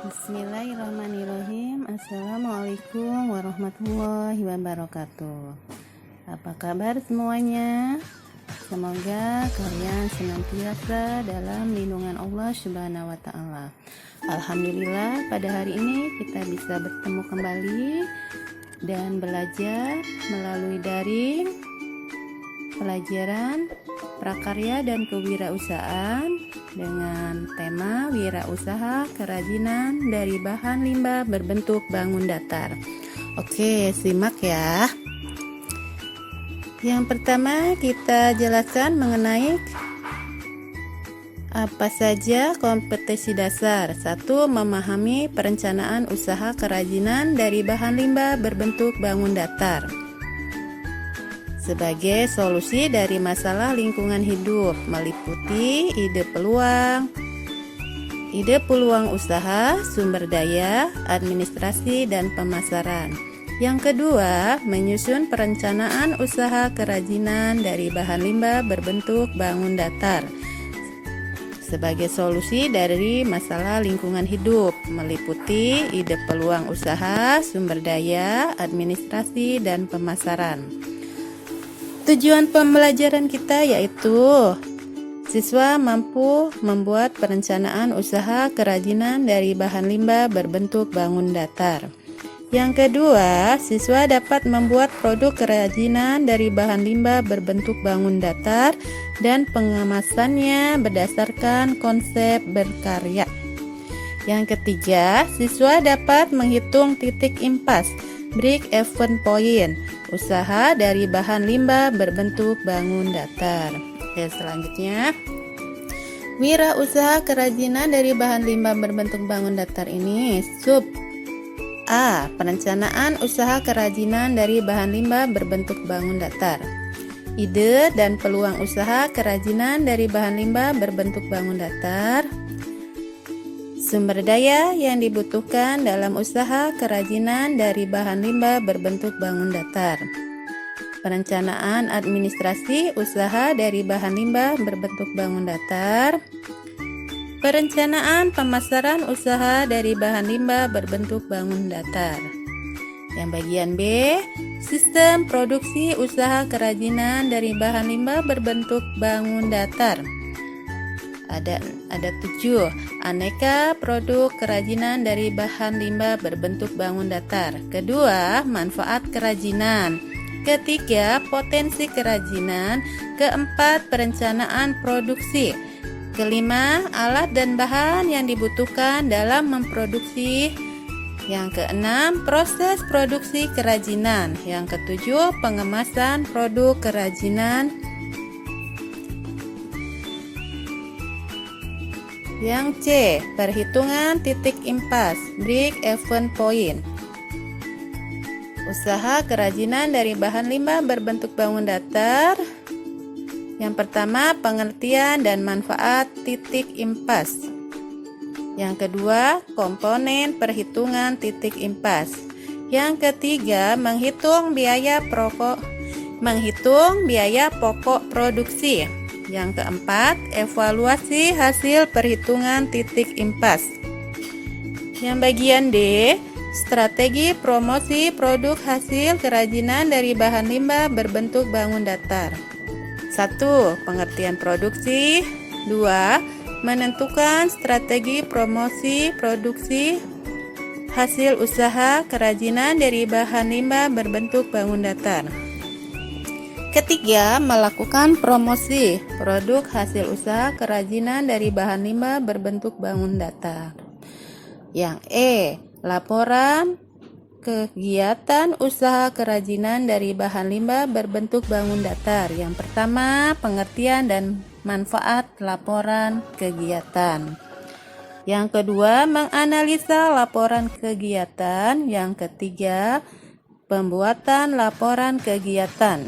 Bismillahirrahmanirrahim. Assalamualaikum warahmatullahi wabarakatuh. Apa kabar semuanya? Semoga kalian senantiasa dalam lindungan Allah Subhanahu wa Ta'ala. Alhamdulillah, pada hari ini kita bisa bertemu kembali dan belajar melalui daring pelajaran prakarya dan kewirausahaan dengan tema wirausaha kerajinan dari bahan limbah berbentuk bangun datar. Oke, simak ya. Yang pertama kita jelaskan mengenai apa saja kompetensi dasar. 1. Memahami perencanaan usaha kerajinan dari bahan limbah berbentuk bangun datar sebagai solusi dari masalah lingkungan hidup, meliputi ide peluang usaha, sumber daya, administrasi, dan pemasaran. Yang kedua, menyusun perencanaan usaha kerajinan dari bahan limbah berbentuk bangun datar sebagai solusi dari masalah lingkungan hidup, meliputi ide peluang usaha, sumber daya, administrasi, dan pemasaran. Tujuan pembelajaran kita yaitu siswa mampu membuat perencanaan usaha kerajinan dari bahan limbah berbentuk bangun datar. Yang kedua, siswa dapat membuat produk kerajinan dari bahan limbah berbentuk bangun datar dan pengemasannya berdasarkan konsep berkarya. Yang ketiga, siswa dapat menghitung titik impas break-even point usaha dari bahan limbah berbentuk bangun datar. Oke, selanjutnya wirausaha kerajinan dari bahan limbah berbentuk bangun datar ini sub A. Perencanaan usaha kerajinan dari bahan limbah berbentuk bangun datar. Ide dan peluang usaha kerajinan dari bahan limbah berbentuk bangun datar. Sumber daya yang dibutuhkan dalam usaha kerajinan dari bahan limbah berbentuk bangun datar. Perencanaan administrasi usaha dari bahan limbah berbentuk bangun datar. Perencanaan pemasaran usaha dari bahan limbah berbentuk bangun datar. Yang bagian B, sistem produksi usaha kerajinan dari bahan limbah berbentuk bangun datar. Ada 7 aneka produk kerajinan dari bahan limbah berbentuk bangun datar. Kedua, manfaat kerajinan. Ketiga, potensi kerajinan. Keempat, perencanaan produksi. Kelima, alat dan bahan yang dibutuhkan dalam memproduksi. Yang keenam, proses produksi kerajinan. Yang ketujuh, pengemasan produk kerajinan. Yang C, perhitungan titik impas break-even point usaha kerajinan dari bahan limbah berbentuk bangun datar. Yang pertama, pengertian dan manfaat titik impas. Yang kedua, komponen perhitungan titik impas. Yang ketiga, menghitung biaya pokok produksi. Yang keempat, evaluasi hasil perhitungan titik impas. Yang bagian D, strategi promosi produk hasil kerajinan dari bahan limbah berbentuk bangun datar. 1. Pengertian produksi. 2. Menentukan strategi promosi produksi hasil usaha kerajinan dari bahan limbah berbentuk bangun datar. Ketiga, melakukan promosi produk hasil usaha kerajinan dari bahan limbah berbentuk bangun datar. Yang E, laporan kegiatan usaha kerajinan dari bahan limbah berbentuk bangun datar. Yang pertama, pengertian dan manfaat laporan kegiatan. Yang kedua, menganalisa laporan kegiatan. Yang ketiga, pembuatan laporan kegiatan.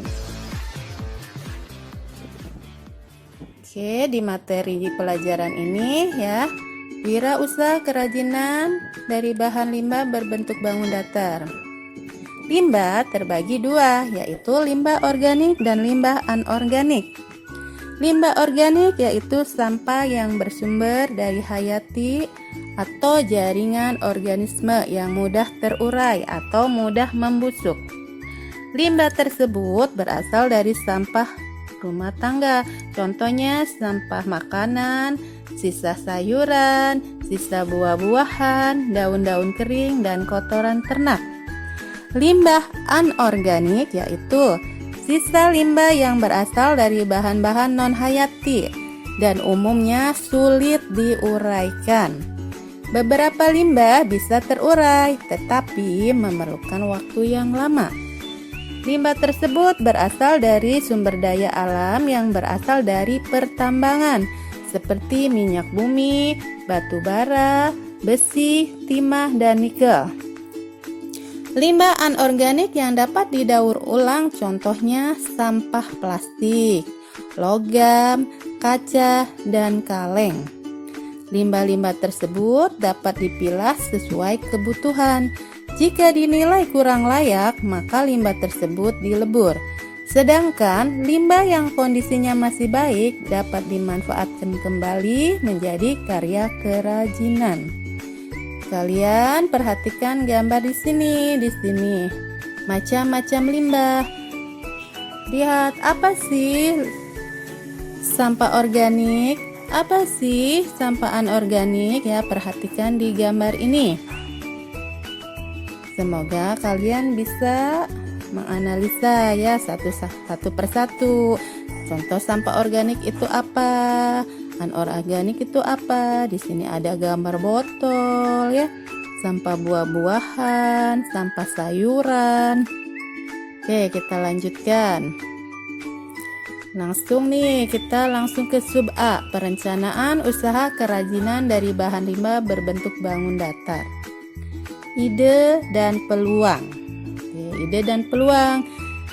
Oke, di materi pelajaran ini ya, wirausaha kerajinan dari bahan limbah berbentuk bangun datar. Limbah terbagi dua, yaitu limbah organik dan limbah anorganik. Limbah organik yaitu sampah yang bersumber dari hayati atau jaringan organisme yang mudah terurai atau mudah membusuk. Limbah tersebut berasal dari sampah rumah tangga, contohnya sampah makanan, sisa sayuran, sisa buah-buahan, daun-daun kering, dan kotoran ternak. Limbah anorganik yaitu sisa limbah yang berasal dari bahan-bahan non-hayati dan umumnya sulit diuraikan. Beberapa limbah bisa terurai, tetapi memerlukan waktu yang lama. Limbah tersebut berasal dari sumber daya alam yang berasal dari pertambangan, seperti minyak bumi, batu bara, besi, timah, dan nikel. Limbah anorganik yang dapat didaur ulang contohnya sampah plastik, logam, kaca, dan kaleng. Limbah-limbah tersebut dapat dipilah sesuai kebutuhan. Jika dinilai kurang layak, maka limbah tersebut dilebur. Sedangkan limbah yang kondisinya masih baik dapat dimanfaatkan kembali menjadi karya kerajinan. Kalian perhatikan gambar di sini. Macam-macam limbah. Lihat, apa sih sampah organik? Apa sih sampah anorganik? Ya, perhatikan di gambar ini. Semoga kalian bisa menganalisa ya satu persatu. Contoh sampah organik itu apa? Anorganik itu apa? Di sini ada gambar botol ya, sampah buah-buahan, sampah sayuran. Oke, kita lanjutkan. Kita langsung ke sub A, perencanaan usaha kerajinan dari bahan limbah berbentuk bangun datar. Ide dan peluang. Oke, ide dan peluang.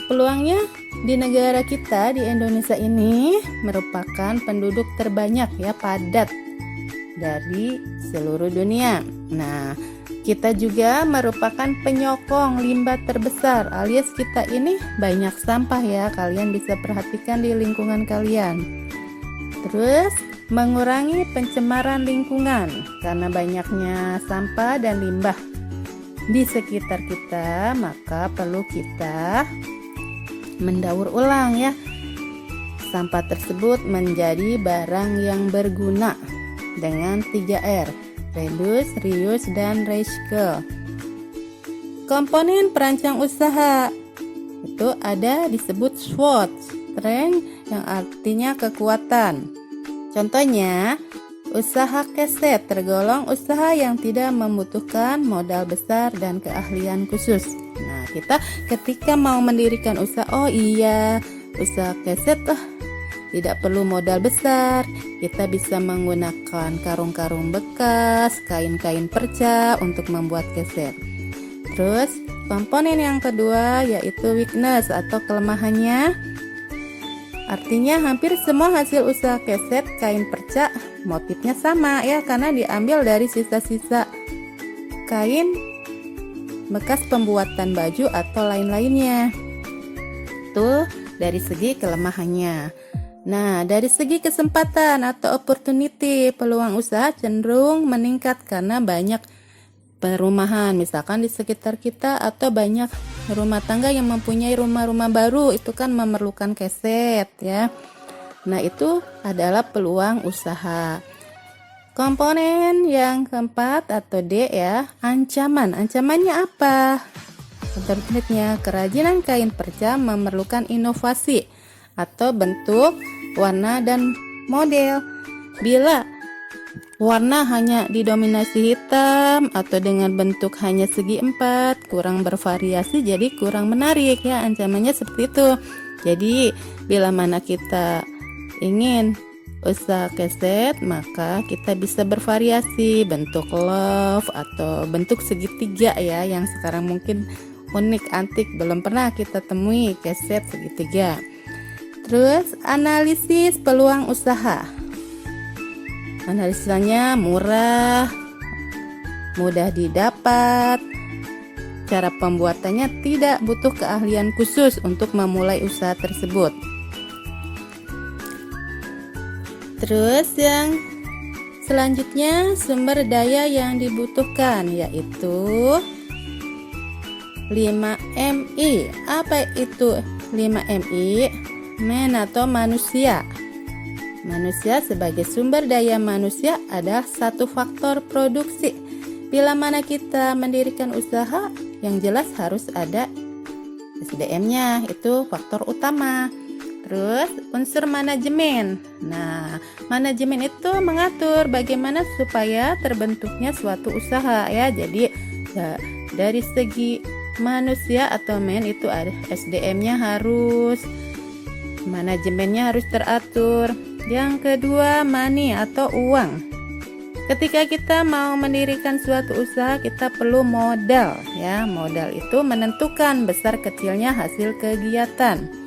Peluangnya di negara kita, di Indonesia ini merupakan penduduk terbanyak ya, padat dari seluruh dunia. Nah, kita juga merupakan penyokong limbah terbesar, alias kita ini banyak sampah ya, kalian bisa perhatikan di lingkungan kalian. Terus, mengurangi pencemaran lingkungan karena banyaknya sampah dan limbah di sekitar kita, maka perlu kita mendaur ulang ya sampah tersebut menjadi barang yang berguna dengan 3R, reduce, reuse, dan recycle. Komponen perancang usaha itu ada disebut SWOT, strength yang artinya kekuatan. Contohnya, usaha keset tergolong usaha yang tidak membutuhkan modal besar dan keahlian khusus. Nah, kita ketika mau mendirikan usaha, usaha keset tidak perlu modal besar. Kita bisa menggunakan karung-karung bekas, kain-kain perca untuk membuat keset. Terus, komponen yang kedua yaitu weakness atau kelemahannya. Artinya hampir semua hasil usaha keset kain perca motifnya sama ya, karena diambil dari sisa-sisa kain bekas pembuatan baju atau lain-lainnya. Itu dari segi kelemahannya. Nah, dari segi kesempatan atau opportunity, peluang usaha cenderung meningkat karena banyak perumahan misalkan di sekitar kita, atau banyak rumah tangga yang mempunyai rumah-rumah baru, itu kan memerlukan keset ya. Nah, itu adalah peluang usaha. Komponen yang keempat atau D ya, ancaman. Ancamannya apa? Alternatifnya, kerajinan kain perca memerlukan inovasi atau bentuk, warna, dan model. Bila warna hanya didominasi hitam atau dengan bentuk hanya segi empat, kurang bervariasi, jadi kurang menarik ya. Ancamannya seperti itu. Jadi bila mana kita ingin usaha keset, maka kita bisa bervariasi bentuk love atau bentuk segitiga ya, yang sekarang mungkin unik, antik, belum pernah kita temui keset segitiga. Terus analisis peluang usaha. Analisanya murah, mudah didapat, cara pembuatannya tidak butuh keahlian khusus untuk memulai usaha tersebut. Terus yang selanjutnya sumber daya yang dibutuhkan yaitu 5MI. Apa itu 5MI? Man atau manusia. Manusia sebagai sumber daya manusia adalah satu faktor produksi. Bila mana kita mendirikan usaha, yang jelas harus ada SDM-nya, itu faktor utama. Terus unsur manajemen. Nah, manajemen itu mengatur bagaimana supaya terbentuknya suatu usaha ya. Jadi ya, dari segi manusia atau itu ada SDM-nya harus, manajemennya harus teratur. Yang kedua, money atau uang. Ketika kita mau mendirikan suatu usaha, kita perlu modal ya. Modal itu menentukan besar kecilnya hasil kegiatan.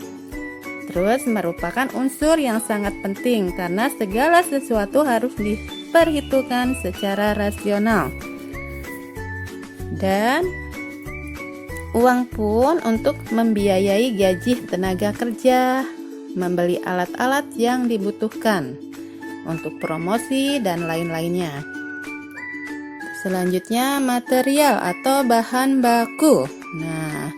Terus merupakan unsur yang sangat penting karena segala sesuatu harus diperhitungkan secara rasional. Dan uang pun untuk membiayai gaji tenaga kerja, membeli alat-alat yang dibutuhkan untuk promosi dan lain-lainnya. Selanjutnya material atau bahan baku. Nah,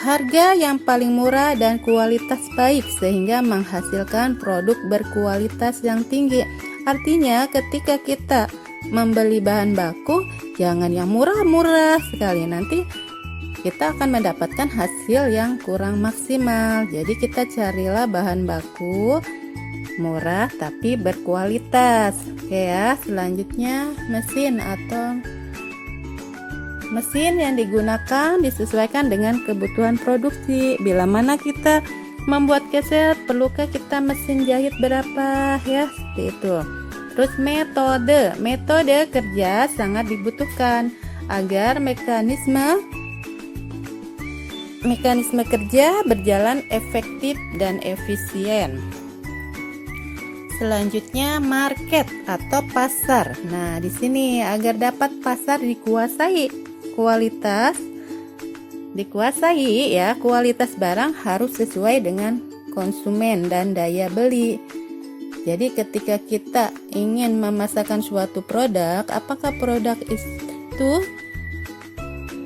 harga yang paling murah dan kualitas baik sehingga menghasilkan produk berkualitas yang tinggi. Artinya ketika kita membeli bahan baku, jangan yang murah-murah sekali, nanti kita akan mendapatkan hasil yang kurang maksimal. Jadi kita carilah bahan baku murah tapi berkualitas. Oke ya, selanjutnya mesin atau mesin yang digunakan disesuaikan dengan kebutuhan produksi. Bila mana kita membuat keset, perlukah kita mesin jahit berapa ya, seperti itu. Terus metode kerja sangat dibutuhkan agar mekanisme kerja berjalan efektif dan efisien. Selanjutnya market atau pasar. Nah, di sini agar dapat pasar dikuasai kualitas barang harus sesuai dengan konsumen dan daya beli. Jadi ketika kita ingin memasarkan suatu produk, apakah produk itu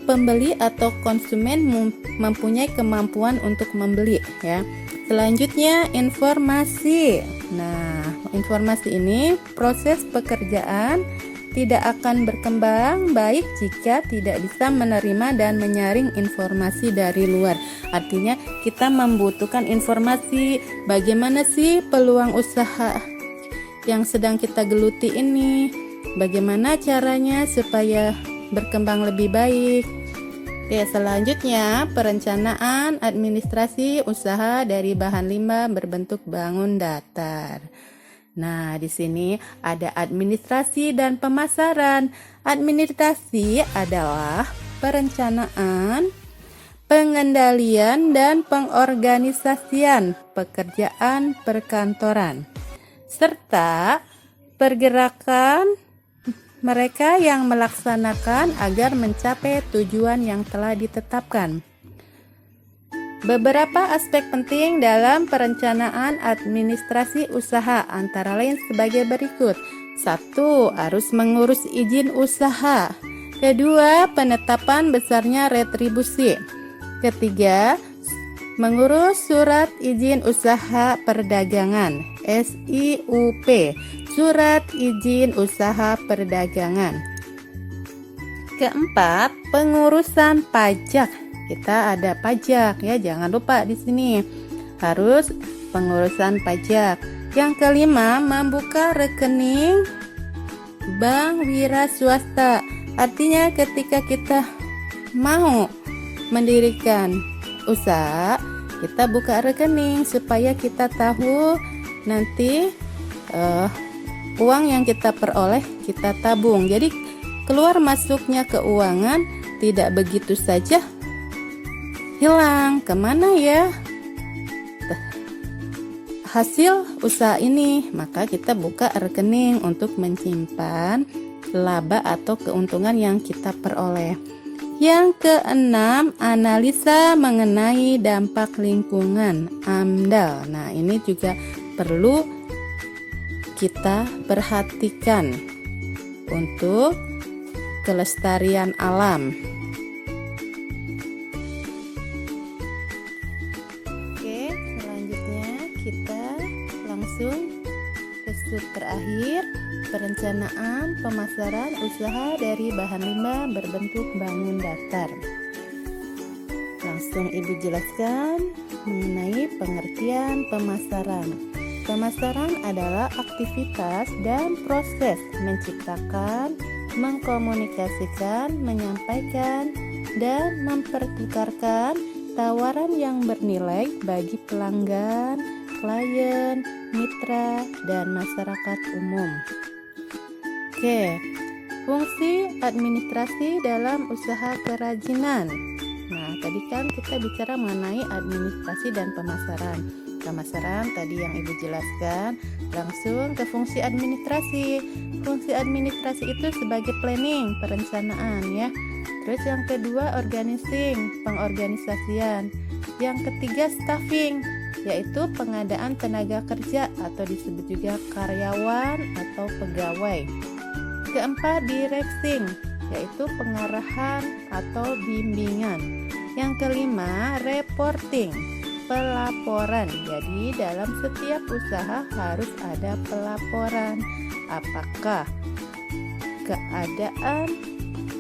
pembeli atau konsumen mempunyai kemampuan untuk membeli ya. Selanjutnya informasi. Nah, informasi ini proses pekerjaan tidak akan berkembang baik jika tidak bisa menerima dan menyaring informasi dari luar. Artinya kita membutuhkan informasi bagaimana sih peluang usaha yang sedang kita geluti ini, bagaimana caranya supaya berkembang lebih baik. Oke, selanjutnya perencanaan administrasi usaha dari bahan limbah berbentuk bangun datar. Nah, di sini ada administrasi dan pemasaran. Administrasi adalah perencanaan, pengendalian dan pengorganisasian pekerjaan perkantoran serta pergerakan mereka yang melaksanakan agar mencapai tujuan yang telah ditetapkan. Beberapa aspek penting dalam perencanaan administrasi usaha antara lain sebagai berikut. 1. Harus mengurus izin usaha. 2. Penetapan besarnya retribusi. 3. Mengurus surat izin usaha perdagangan (SIUP), surat izin usaha perdagangan. 4. Pengurusan pajak. Kita ada pajak ya, jangan lupa di sini harus pengurusan pajak. Yang 5, membuka rekening bank wira swasta. Artinya ketika kita mau mendirikan usaha, kita buka rekening supaya kita tahu nanti uang yang kita peroleh kita tabung. Jadi keluar masuknya keuangan tidak begitu saja hilang. Kemana ya hasil usaha ini? Maka kita buka rekening untuk menyimpan laba atau keuntungan yang kita peroleh. Yang keenam, analisa mengenai dampak lingkungan (AMDAL). Nah, ini juga perlu kita perhatikan untuk kelestarian alam. Oke, selanjutnya kita langsung ke sub terakhir, perencanaan pemasaran usaha dari bahan limbah berbentuk bangun datar. Langsung Ibu jelaskan mengenai pengertian pemasaran. Pemasaran adalah aktivitas dan proses menciptakan, mengkomunikasikan, menyampaikan, dan mempertukarkan tawaran yang bernilai bagi pelanggan, klien, mitra, dan masyarakat umum. Oke, fungsi administrasi dalam usaha kerajinan. Nah, tadi kan kita bicara mengenai administrasi dan pemasaran. Pemasaran tadi yang Ibu jelaskan, langsung ke fungsi administrasi. Fungsi administrasi itu sebagai planning, perencanaan ya. Terus yang kedua organizing, pengorganisasian. Yang ketiga staffing, yaitu pengadaan tenaga kerja atau disebut juga karyawan atau pegawai. Keempat directing, yaitu pengarahan atau bimbingan. Yang kelima reporting, pelaporan. Jadi dalam setiap usaha harus ada pelaporan. Apakah keadaan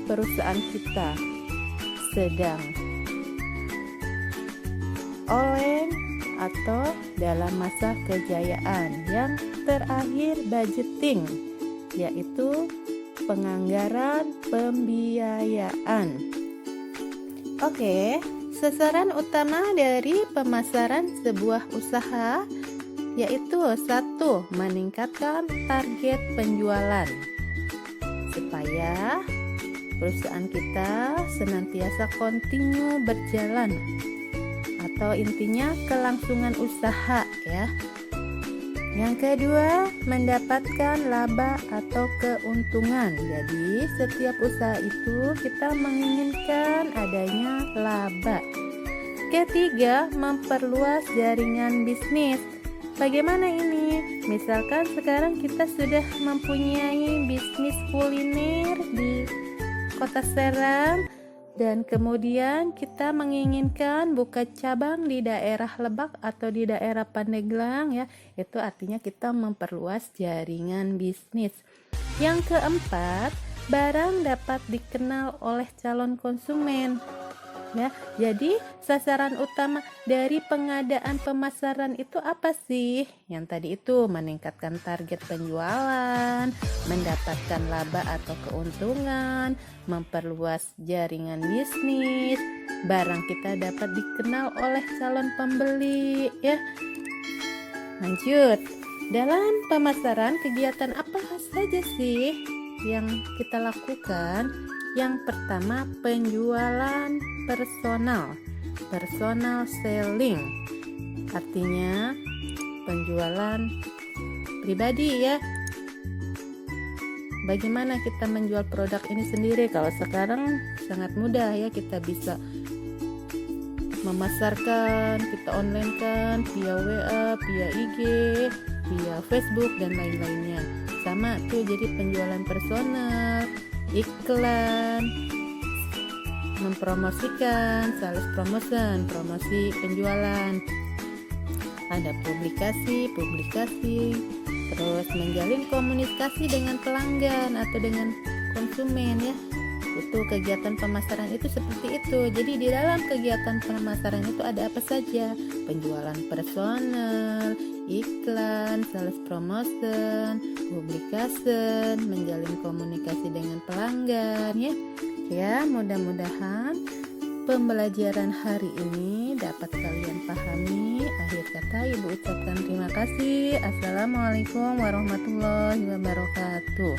perusahaan kita sedang oleng atau dalam masa kejayaan. Yang terakhir budgeting, yaitu penganggaran pembiayaan. Oke, sasaran utama dari pemasaran sebuah usaha yaitu 1. Meningkatkan target penjualan supaya perusahaan kita senantiasa kontinu berjalan, atau intinya kelangsungan usaha ya. Yang kedua, mendapatkan laba atau keuntungan. Jadi setiap usaha itu kita menginginkan adanya laba. Ketiga, memperluas jaringan bisnis. Bagaimana ini? Misalkan sekarang kita sudah mempunyai bisnis kuliner di Kota Serang, dan kemudian kita menginginkan buka cabang di daerah Lebak atau di daerah Pandeglang ya. Itu artinya kita memperluas jaringan bisnis. Yang keempat, barang dapat dikenal oleh calon konsumen. Ya, jadi sasaran utama dari pengadaan pemasaran itu apa sih? Yang tadi itu meningkatkan target penjualan, mendapatkan laba atau keuntungan, memperluas jaringan bisnis, barang kita dapat dikenal oleh calon pembeli ya. Lanjut, dalam pemasaran kegiatan apa saja sih yang kita lakukan? Yang pertama, penjualan personal selling, artinya penjualan pribadi ya. Bagaimana kita menjual produk ini sendiri? Kalau sekarang sangat mudah ya, kita bisa memasarkan, kita online kan via WA, via IG, via Facebook dan lain-lainnya. Sama tuh, jadi penjualan personal, iklan, mempromosikan, sales promotion, promosi penjualan, ada publikasi, terus menjalin komunikasi dengan pelanggan atau dengan konsumen ya. Itu kegiatan pemasaran itu seperti itu. Jadi di dalam kegiatan pemasaran itu ada apa saja? Penjualan personal, iklan, sales promotion, publikasi, menjalin komunikasi dengan pelanggan ya. Ya, mudah-mudahan pembelajaran hari ini dapat kalian pahami. Akhir kata Ibu ucapkan terima kasih. Assalamualaikum warahmatullahi wabarakatuh.